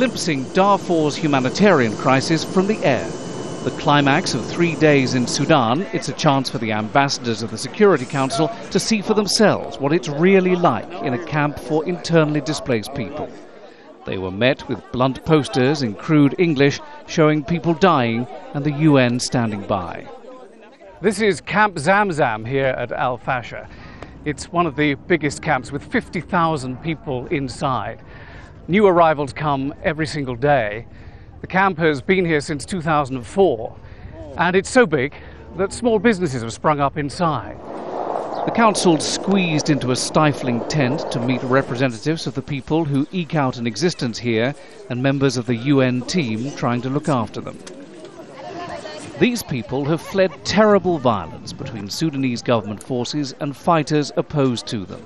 glimpsing Darfur's humanitarian crisis from the air. The climax of 3 days in Sudan, it's a chance for the ambassadors of the Security Council to see for themselves what it's really like in a camp for internally displaced people. They were met with blunt posters in crude English showing people dying and the UN standing by. This is Camp Zamzam here at al-FASHER. It's one of the biggest camps with 50,000 people inside. New arrivals come every single day. The camp has been here since 2004, and it's so big that small businesses have sprung up inside. The council squeezed into a stifling tent to meet representatives of the people who eke out an existence here and members of the UN team trying to look after them. These people have fled terrible violence between Sudanese government forces and fighters opposed to them.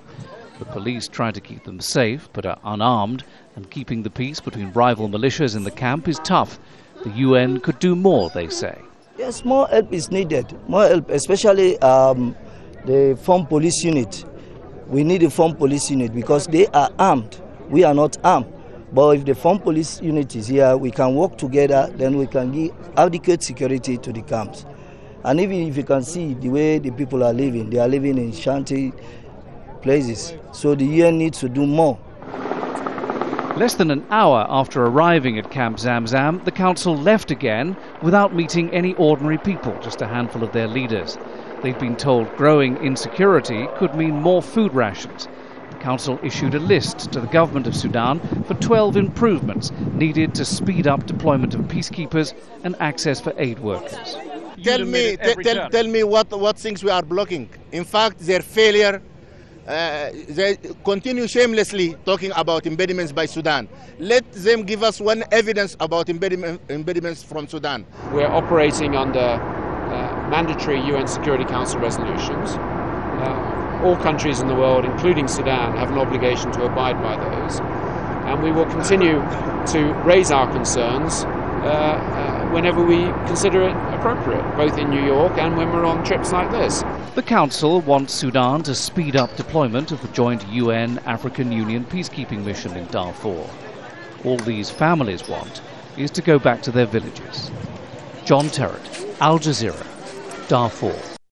The police try to keep them safe but are unarmed, and keeping the peace between rival militias in the camp is tough. The UN could do more, they say. Yes, more help is needed. More help, especially the formed police unit. We need a formed police unit because they are armed. We are not armed. But if the formed police unit is here, we can work together, then we can give adequate security to the camps. And even if you can see the way the people are living, they are living in shanty places. So the UN needs to do more. Less than an hour after arriving at Camp Zamzam, the council left again without meeting any ordinary people, just a handful of their leaders. They'd been told growing insecurity could mean more food rations. The council issued a list to the government of Sudan for 12 improvements needed to speed up deployment of peacekeepers and access for aid workers. Tell me what things we are blocking. In fact, their failure. They continue shamelessly talking about impediments by Sudan. Let them give us one evidence about impediments from Sudan. We're operating under mandatory UN Security Council resolutions. All countries in the world, including Sudan, have an obligation to abide by those. And we will continue to raise our concerns whenever we consider it appropriate, both in New York and when we're on trips like this. The Council wants Sudan to speed up deployment of the joint UN-African Union peacekeeping mission in Darfur. All these families want is to go back to their villages. John Terrett, Al Jazeera, Darfur.